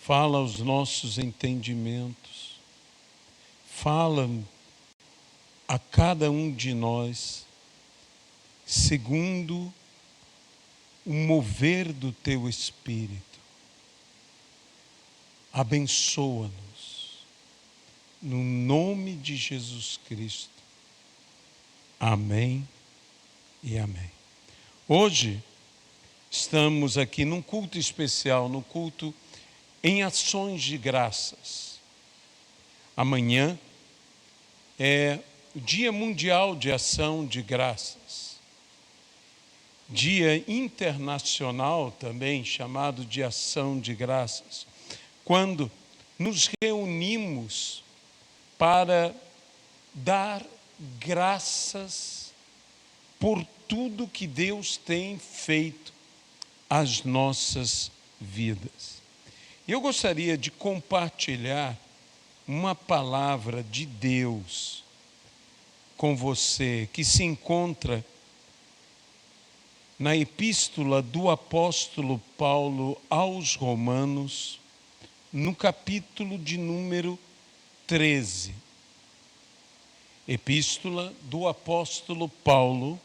fala aos nossos entendimentos, fala a cada um de nós, segundo o mover do Teu Espírito. Abençoa-nos, no nome de Jesus Cristo. Amém e amém. Hoje estamos aqui num culto especial, no culto em ações de graças. Amanhã é o Dia Mundial de Ação de Graças. Dia internacional também chamado de Ação de Graças, quando nos reunimos para dar graças por tudo que Deus tem feito às nossas vidas. Eu gostaria de compartilhar uma palavra de Deus com você, que se encontra na epístola do apóstolo Paulo aos Romanos, no capítulo de número 13. Epístola do apóstolo Paulo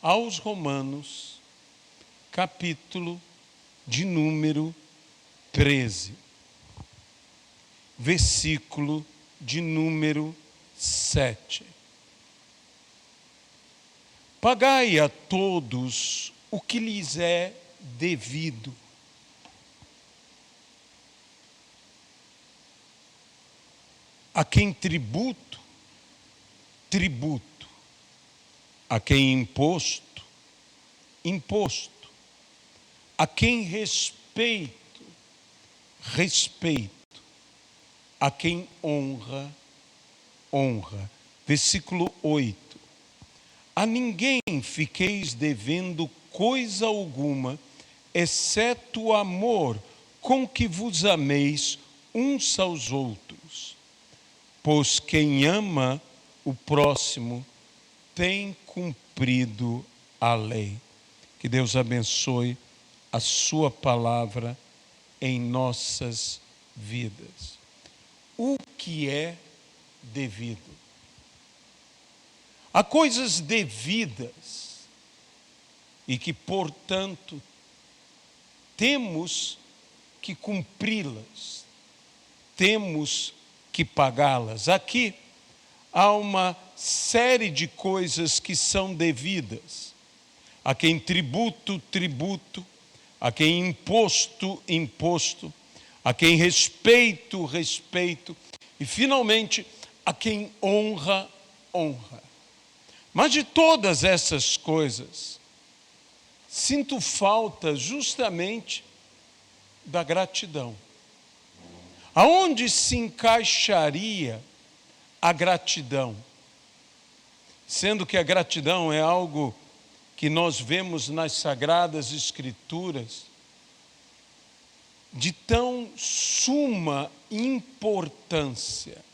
aos Romanos, capítulo de número 13, versículo de número 7. Pagai a todos o que lhes é devido. A quem tributo, tributo. A quem imposto, imposto. A quem respeito, respeito. A quem honra, honra. Versículo 8. A ninguém fiqueis devendo coisa alguma, exceto o amor com que vos ameis uns aos outros. Pois quem ama o próximo tem cumprido a lei. Que Deus abençoe a sua palavra em nossas vidas. O que é devido? Há coisas devidas e que, portanto, temos que cumpri-las, temos que pagá-las. Aqui há uma série de coisas que são devidas. A quem tributo, tributo. A quem imposto, imposto. A quem respeito, respeito. E, finalmente, a quem honra, honra. Mas de todas essas coisas, sinto falta justamente da gratidão. Aonde se encaixaria a gratidão? Sendo que a gratidão é algo que nós vemos nas Sagradas Escrituras de tão suma importância.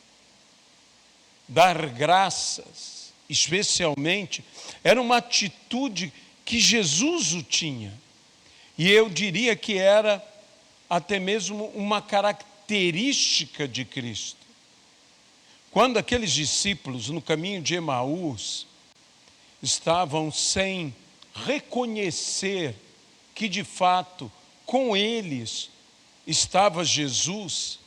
Dar graças, especialmente, era uma atitude que Jesus o tinha. E eu diria que era até mesmo uma característica de Cristo. Quando aqueles discípulos no caminho de Emaús estavam sem reconhecer que de fato com eles estava Jesus,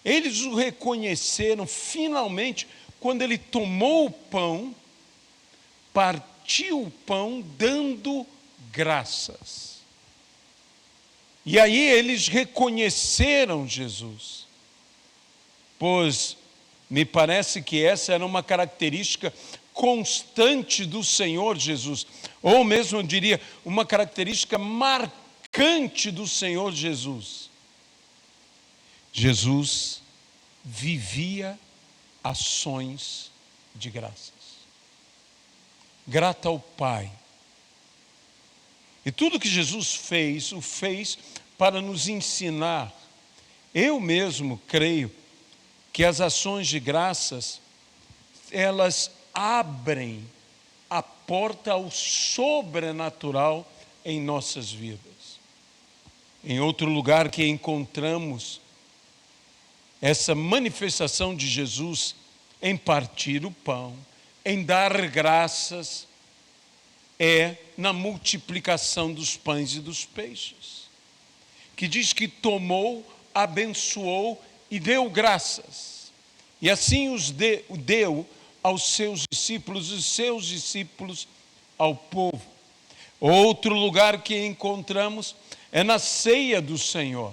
eles o reconheceram finalmente quando ele tomou o pão, partiu o pão dando graças. E aí eles reconheceram Jesus, pois me parece que essa era uma característica constante do Senhor Jesus, ou mesmo eu diria, uma característica marcante do Senhor Jesus. Jesus vivia ações de graças. Grato ao Pai. E tudo que Jesus fez, o fez para nos ensinar. Eu mesmo creio que as ações de graças, elas abrem a porta ao sobrenatural em nossas vidas. Em outro lugar que encontramos essa manifestação de Jesus em partir o pão, em dar graças, é na multiplicação dos pães e dos peixes, que diz que tomou, abençoou e deu graças. E assim deu aos seus discípulos, e seus discípulos ao povo. Outro lugar que encontramos é na ceia do Senhor,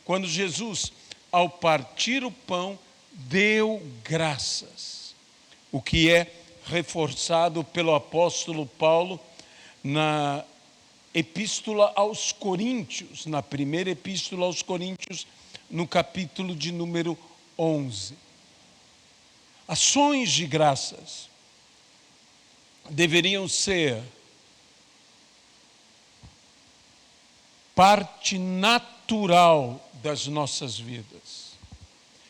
quando Jesus, ao partir o pão, deu graças, o que é reforçado pelo apóstolo Paulo na epístola aos Coríntios, na primeira epístola aos Coríntios, no capítulo de número 11. Ações de graças deveriam ser parte natural das nossas vidas.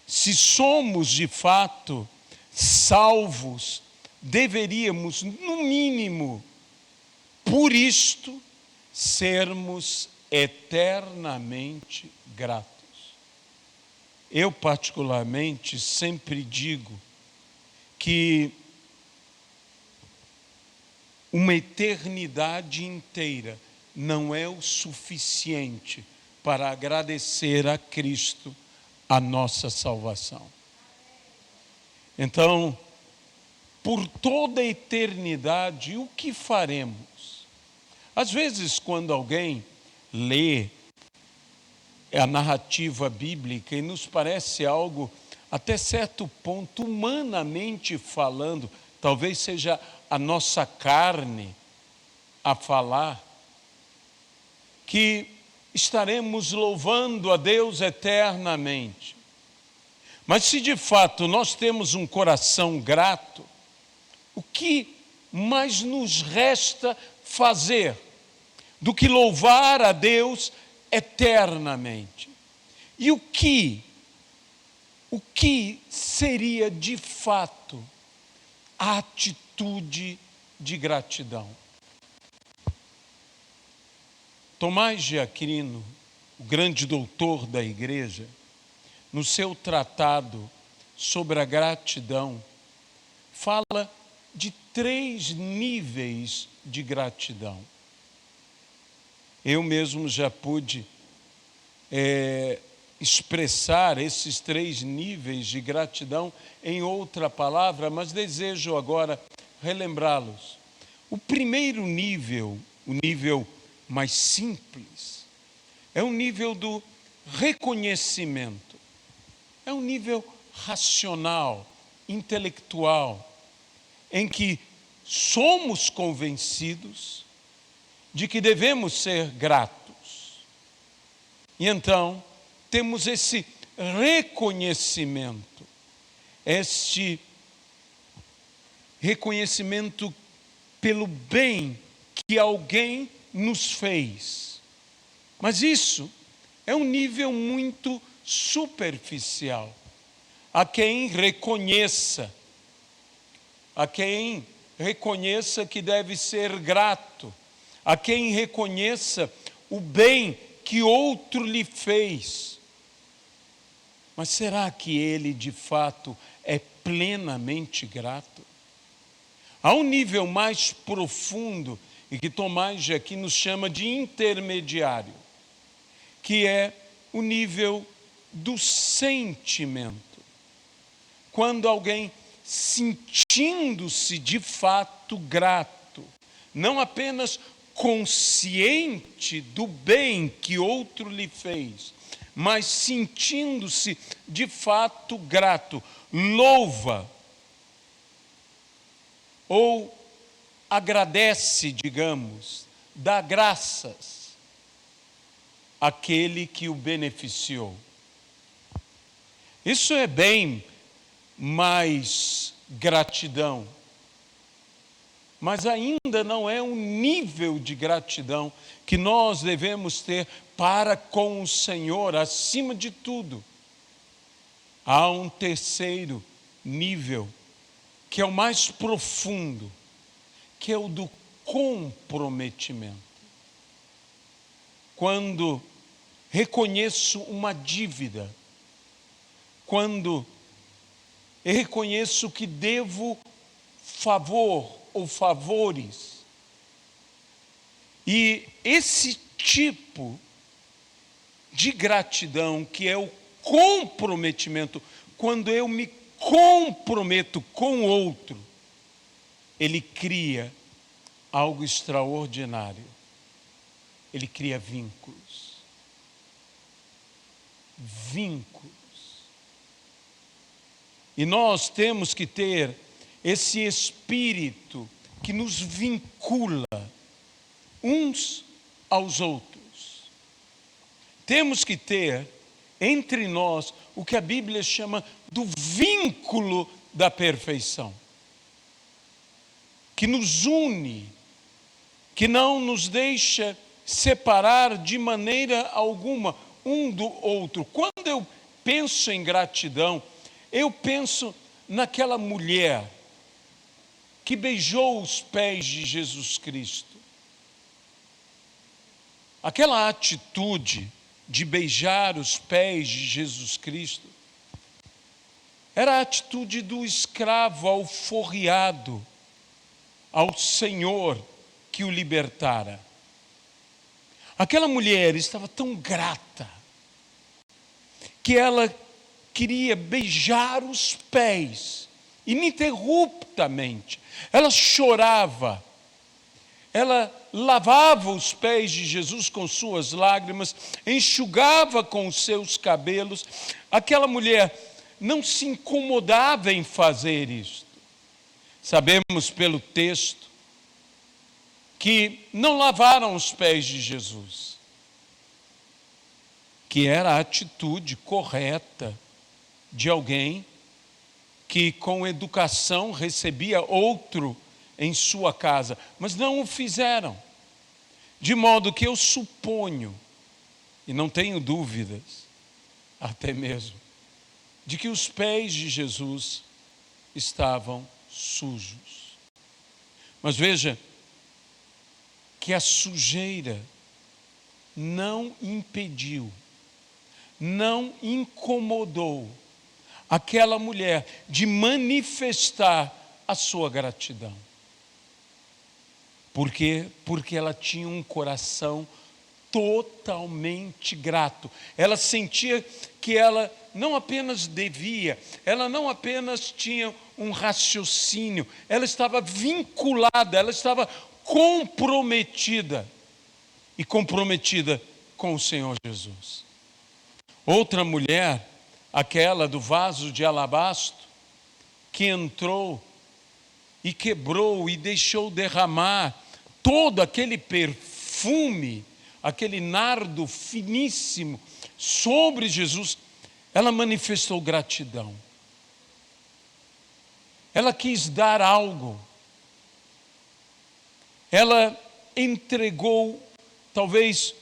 Se somos de fato salvos, deveríamos, no mínimo, por isto, sermos eternamente gratos. Eu, particularmente, sempre digo que uma eternidade inteira não é o suficiente para agradecer a Cristo a nossa salvação. Então, por toda a eternidade, o que faremos? Às vezes, quando alguém lê a narrativa bíblica e nos parece algo, até certo ponto, humanamente falando, talvez seja a nossa carne a falar, que estaremos louvando a Deus eternamente. Mas se de fato nós temos um coração grato, o que mais nos resta fazer do que louvar a Deus eternamente? E o que seria de fato a atitude de gratidão? Tomás de Aquino, o grande doutor da igreja, no seu tratado sobre a gratidão, fala de 3 níveis de gratidão. Eu mesmo já pude expressar esses 3 níveis de gratidão em outra palavra, mas desejo agora relembrá-los. O primeiro nível, o nível mais simples, é o nível do reconhecimento. É um nível racional, intelectual, em que somos convencidos de que devemos ser gratos. E então, temos esse reconhecimento, este reconhecimento pelo bem que alguém nos fez. Mas isso é um nível muito superficial. A quem reconheça que deve ser grato, a quem reconheça o bem que outro lhe fez. Mas será que ele de fato é plenamente grato? Há um nível mais profundo e que Tomás de Aquino nos chama de intermediário, que é o nível do sentimento. Quando alguém, sentindo-se de fato grato, não apenas consciente do bem que outro lhe fez, mas sentindo-se de fato grato, louva ou agradece, digamos, dá graças àquele que o beneficiou. Isso é bem mais gratidão, mas ainda não é um nível de gratidão que nós devemos ter para com o Senhor, acima de tudo. Há um terceiro nível, que é o mais profundo, que é o do comprometimento. Quando reconheço uma dívida, quando eu reconheço que devo favor ou favores. E esse tipo de gratidão, que é o comprometimento, quando eu me comprometo com o outro, ele cria algo extraordinário. Ele cria vínculos. Vínculos. E nós temos que ter esse espírito que nos vincula uns aos outros. Temos que ter entre nós o que a Bíblia chama do vínculo da perfeição, que nos une, que não nos deixa separar de maneira alguma um do outro. Quando eu penso em gratidão, eu penso naquela mulher que beijou os pés de Jesus Cristo. Aquela atitude de beijar os pés de Jesus Cristo era a atitude do escravo alforriado ao Senhor que o libertara. Aquela mulher estava tão grata que ela queria beijar os pés ininterruptamente. Ela chorava, ela lavava os pés de Jesus com suas lágrimas, enxugava com os seus cabelos. Aquela mulher não se incomodava em fazer isto. Sabemos pelo texto que não lavaram os pés de Jesus, que era a atitude correta de alguém que com educação recebia outro em sua casa, mas não o fizeram. De modo que eu suponho, e não tenho dúvidas, até mesmo, de que os pés de Jesus estavam sujos. Mas veja que a sujeira não impediu, não incomodou aquela mulher de manifestar a sua gratidão. Por quê? Porque ela tinha um coração totalmente grato. Ela sentia que ela não apenas devia, ela não apenas tinha um raciocínio, ela estava vinculada, ela estava comprometida, e comprometida com o Senhor Jesus. Outra mulher, aquela do vaso de alabastro, que entrou e quebrou e deixou derramar todo aquele perfume, aquele nardo finíssimo sobre Jesus, ela manifestou gratidão. Ela quis dar algo. Ela entregou talvez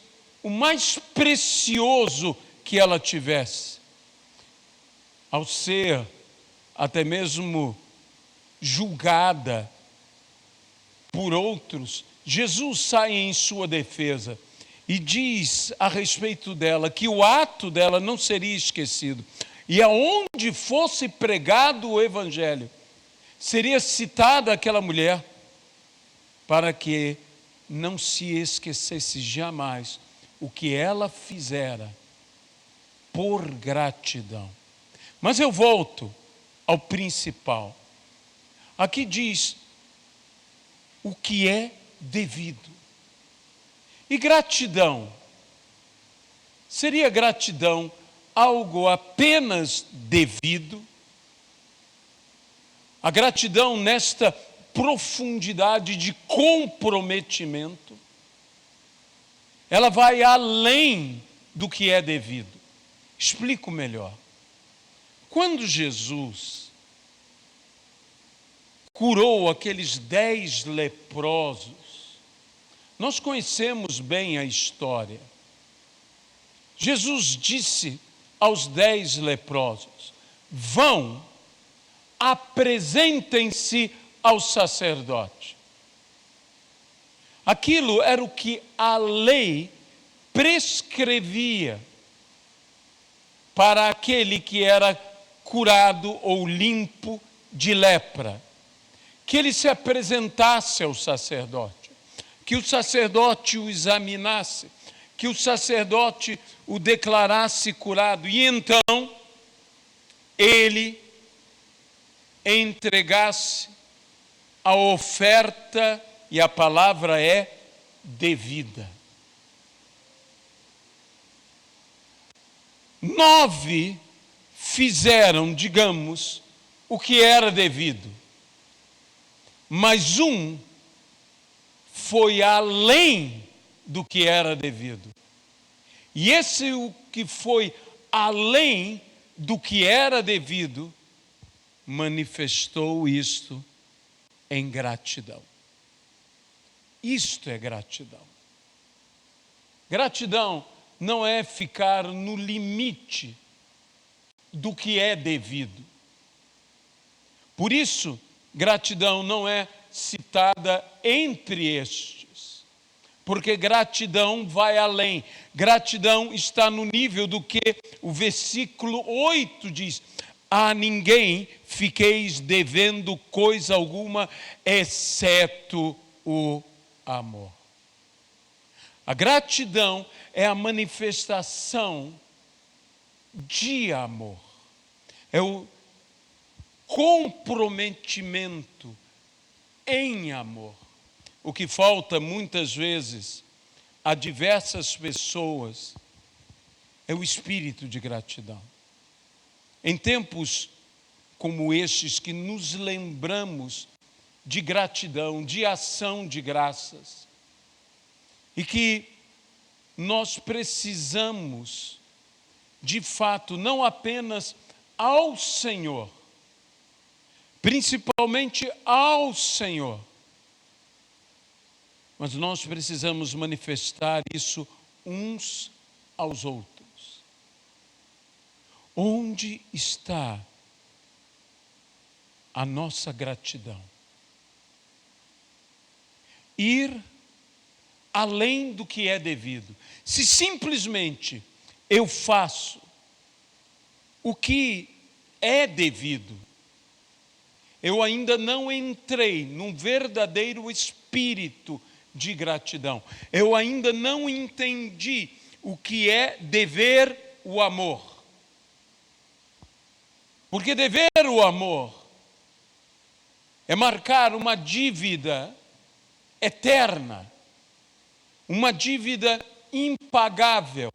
o mais precioso que ela tivesse. Ao ser até mesmo julgada por outros, Jesus sai em sua defesa e diz a respeito dela que o ato dela não seria esquecido. E aonde fosse pregado o Evangelho, seria citada aquela mulher para que não se esquecesse jamais o que ela fizera por gratidão. Mas eu volto ao principal. Aqui diz o que é devido. E gratidão, seria gratidão algo apenas devido? A gratidão nesta profundidade de comprometimento, ela vai além do que é devido. Explico melhor. Quando Jesus curou aqueles 10 leprosos, nós conhecemos bem a história. Jesus disse aos 10 leprosos: vão, apresentem-se ao sacerdote. Aquilo era o que a lei prescrevia para aquele que era curado ou limpo de lepra, que ele se apresentasse ao sacerdote, que o sacerdote o examinasse, que o sacerdote o declarasse curado, e então ele entregasse a oferta, e a palavra é devida. 9 fizeram, digamos, o que era devido, mas um foi além do que era devido. E esse o que foi além do que era devido, manifestou isto em gratidão. Isto é gratidão. Gratidão não é ficar no limite do que é devido. Por isso, gratidão não é citada entre estes, porque gratidão vai além. Gratidão está no nível do que o versículo 8 diz: a ninguém fiqueis devendo coisa alguma, exceto o amor. A gratidão é a manifestação de amor, é o comprometimento em amor. O que falta muitas vezes a diversas pessoas é o espírito de gratidão. Em tempos como estes que nos lembramos de gratidão, de ação de graças, e que nós precisamos, de fato, não apenas ao Senhor, principalmente ao Senhor, mas nós precisamos manifestar isso uns aos outros. Onde está a nossa gratidão? Ir além do que é devido. Se simplesmente eu faço o que é devido, eu ainda não entrei num verdadeiro espírito de gratidão. Eu ainda não entendi o que é dever o amor. Porque dever o amor é marcar uma dívida eterna, uma dívida impagável.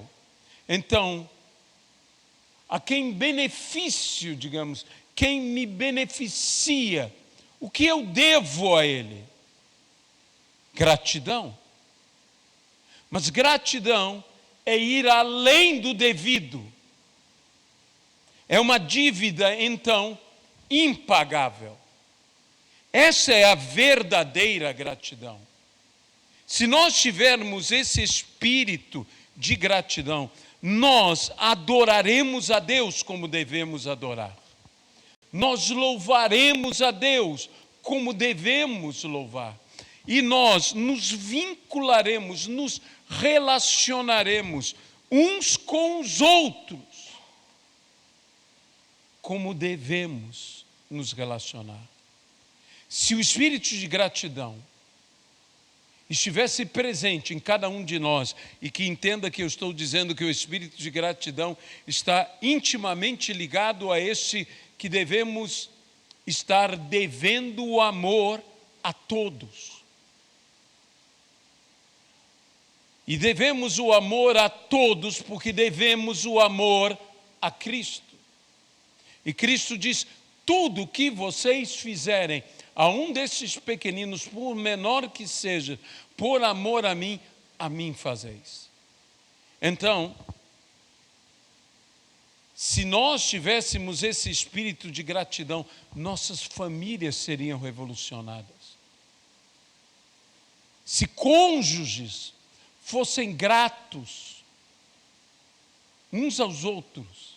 Então, a quem benefício, digamos, quem me beneficia, o que eu devo a ele? Gratidão. Mas gratidão é ir além do devido. É uma dívida, então, impagável. Essa é a verdadeira gratidão. Se nós tivermos esse espírito de gratidão, nós adoraremos a Deus como devemos adorar. Nós louvaremos a Deus como devemos louvar. E nós nos vincularemos, nos relacionaremos uns com os outros como devemos nos relacionar. Se o espírito de gratidão estivesse presente em cada um de nós, e que entenda que eu estou dizendo que o espírito de gratidão está intimamente ligado a esse que devemos estar devendo o amor a todos. E devemos o amor a todos porque devemos o amor a Cristo. E Cristo diz: tudo que vocês fizerem a um desses pequeninos, por menor que seja, por amor a mim fazeis. Então, se nós tivéssemos esse espírito de gratidão, nossas famílias seriam revolucionadas. Se cônjuges fossem gratos uns aos outros,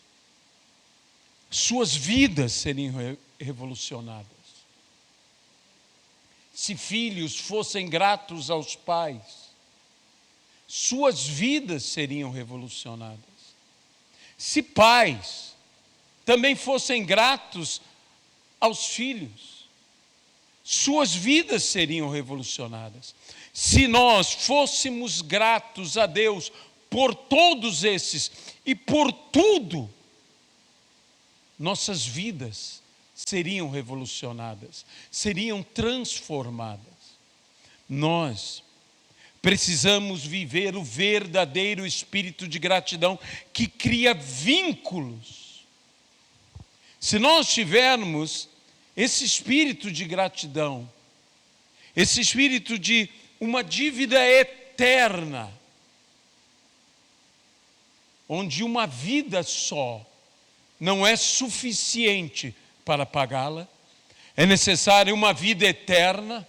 suas vidas seriam revolucionadas. Se filhos fossem gratos aos pais, suas vidas seriam revolucionadas. Se pais também fossem gratos aos filhos, suas vidas seriam revolucionadas. Se nós fôssemos gratos a Deus por todos esses e por tudo, nossas vidas seriam revolucionadas, seriam transformadas. Nós precisamos viver o verdadeiro espírito de gratidão que cria vínculos. Se nós tivermos esse espírito de gratidão, esse espírito de uma dívida eterna, onde uma vida só não é suficiente para pagá-la, é necessária uma vida eterna,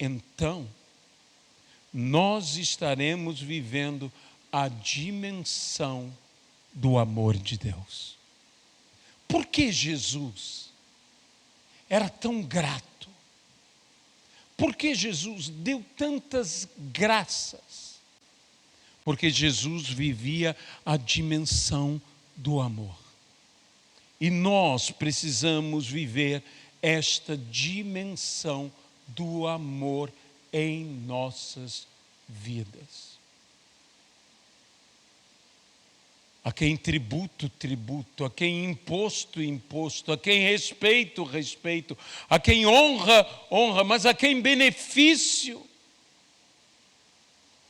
então nós estaremos vivendo a dimensão do amor de Deus. Por que Jesus era tão grato? Por que Jesus deu tantas graças? Porque Jesus vivia a dimensão do amor. E nós precisamos viver esta dimensão do amor em nossas vidas. A quem tributo, tributo, a quem imposto, imposto, a quem respeito, respeito, a quem honra, honra, mas a quem benefício,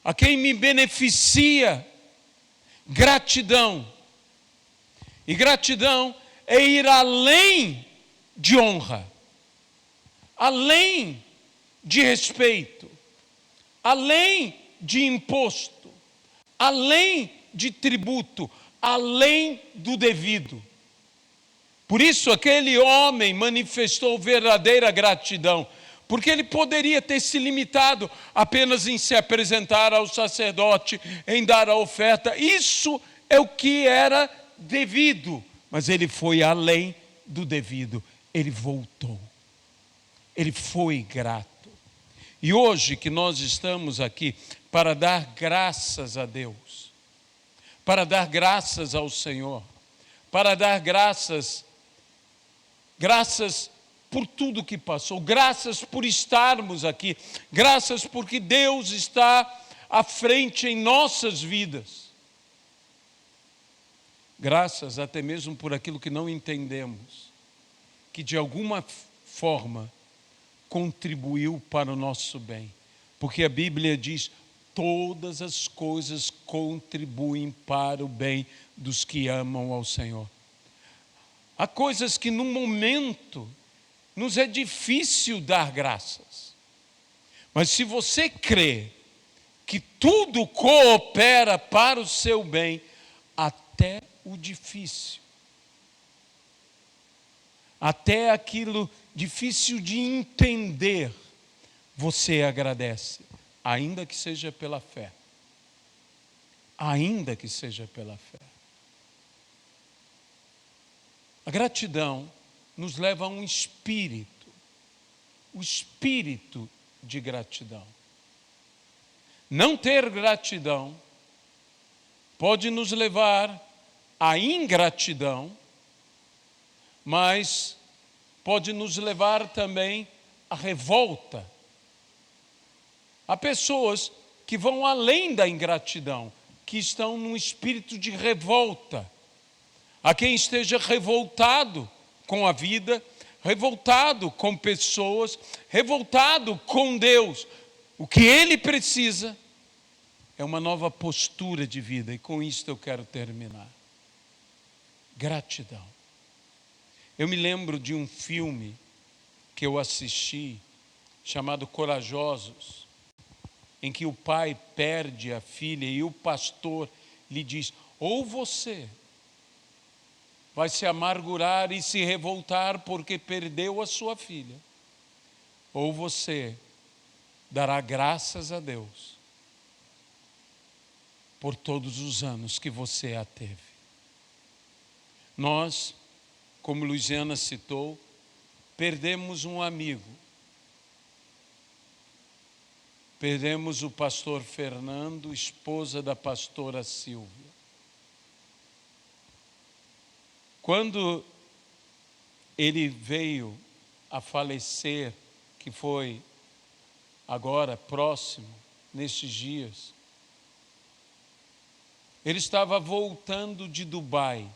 a quem me beneficia, gratidão. E gratidão é ir além de honra, além de respeito, além de imposto, além de tributo, além do devido. Por isso aquele homem manifestou verdadeira gratidão, porque ele poderia ter se limitado apenas em se apresentar ao sacerdote, em dar a oferta. Isso é o que era devido, mas ele foi além do devido. Ele voltou. Ele foi grato. E hoje que nós estamos aqui para dar graças a Deus, para dar graças ao Senhor, para dar graças por tudo que passou, graças por estarmos aqui, graças porque Deus está à frente em nossas vidas. Graças até mesmo por aquilo que não entendemos, que de alguma forma contribuiu para o nosso bem. Porque a Bíblia diz: todas as coisas contribuem para o bem dos que amam ao Senhor. Há coisas que no momento nos é difícil dar graças. Mas se você crê que tudo coopera para o seu bem, até o difícil, até aquilo difícil de entender, você agradece, ainda que seja pela fé. Ainda que seja pela fé. A gratidão nos leva a um espírito, o espírito de gratidão. Não ter gratidão pode nos levar à ingratidão, mas pode nos levar também à revolta. Há pessoas que vão além da ingratidão, que estão num espírito de revolta. Há quem esteja revoltado com a vida, revoltado com pessoas, revoltado com Deus. O que ele precisa é uma nova postura de vida, e com isto eu quero terminar. Gratidão. Eu me lembro de um filme que eu assisti, chamado Corajosos, em que o pai perde a filha e o pastor lhe diz: ou você vai se amargurar e se revoltar porque perdeu a sua filha, ou você dará graças a Deus por todos os anos que você a teve. Nós, como Luiziana citou, perdemos um amigo. perdemos o pastor Fernando, esposa da pastora Silvia. Quando ele veio a falecer, que foi agora próximo, nestes dias, ele estava voltando de Dubai.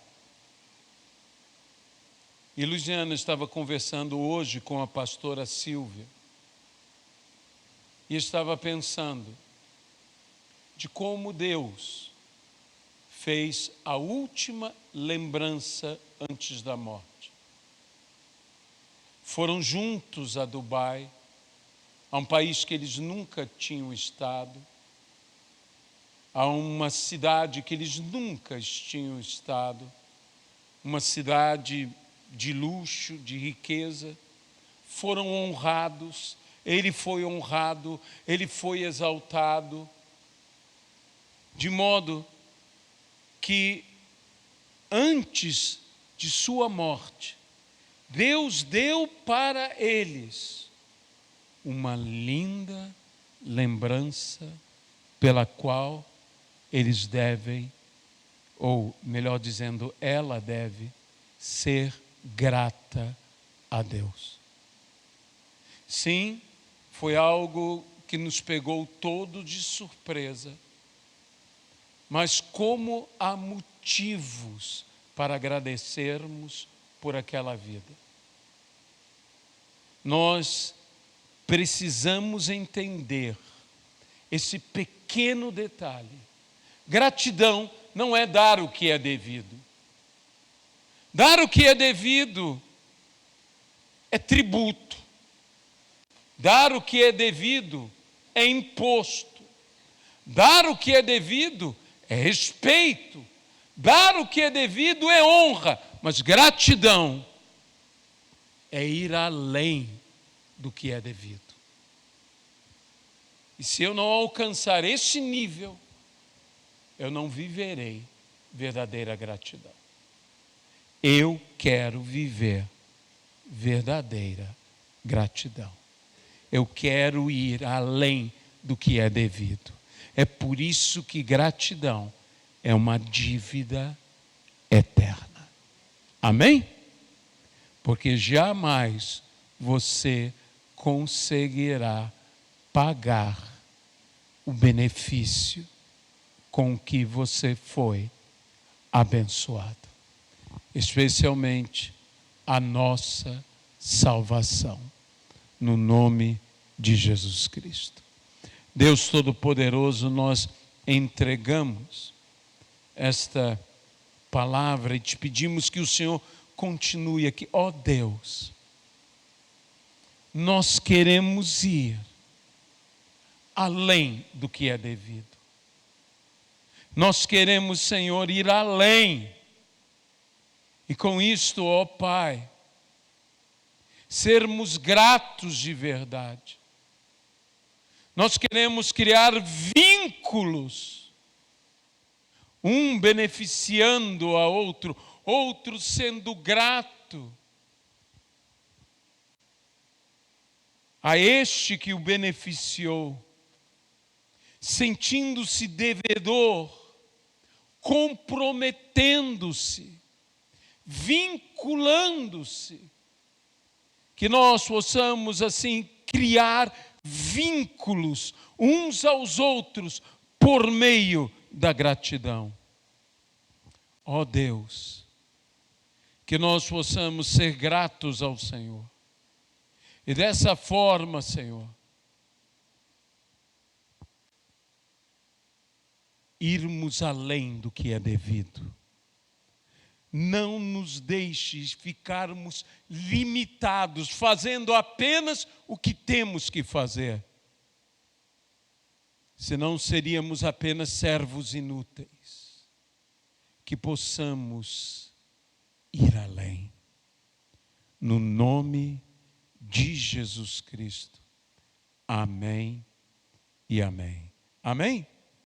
E Luciana estava conversando hoje com a pastora Silvia. E estava pensando de como Deus fez a última lembrança antes da morte. Foram juntos a Dubai, a um país que eles nunca tinham estado, a uma cidade que eles nunca tinham estado, uma cidade de luxo, de riqueza. Foram honrados, ele foi honrado, ele foi exaltado, de modo que antes de sua morte, Deus deu para eles uma linda lembrança pela qual eles devem, ou melhor dizendo, ela deve ser grata a Deus. Sim, foi algo que nos pegou todo de surpresa, mas como há motivos para agradecermos por aquela vida. Nós precisamos entender esse pequeno detalhe. Gratidão não é dar o que é devido. Dar o que é devido é tributo. Dar o que é devido é imposto. Dar o que é devido é respeito. Dar o que é devido é honra. Mas gratidão é ir além do que é devido. E se eu não alcançar esse nível, eu não viverei verdadeira gratidão. Eu quero viver verdadeira gratidão. Eu quero ir além do que é devido. É por isso que gratidão é uma dívida eterna. Amém? Porque jamais você conseguirá pagar o benefício com que você foi abençoado. Especialmente a nossa salvação, no nome de Jesus Cristo. Deus Todo-Poderoso, nós entregamos esta palavra e te pedimos que o Senhor continue aqui. Ó Deus, nós queremos ir além do que é devido. Nós queremos, Senhor, ir além. E com isto, ó Pai, sermos gratos de verdade. Nós queremos criar vínculos, um beneficiando a outro, outro sendo grato a este que o beneficiou, sentindo-se devedor, comprometendo-se, vinculando-se, que nós possamos assim criar vínculos uns aos outros por meio da gratidão. Ó Deus, que nós possamos ser gratos ao Senhor. E dessa forma, Senhor, irmos além do que é devido. Não nos deixes ficarmos limitados, fazendo apenas o que temos que fazer. Senão seríamos apenas servos inúteis. Que possamos ir além. No nome de Jesus Cristo. Amém e amém. Amém?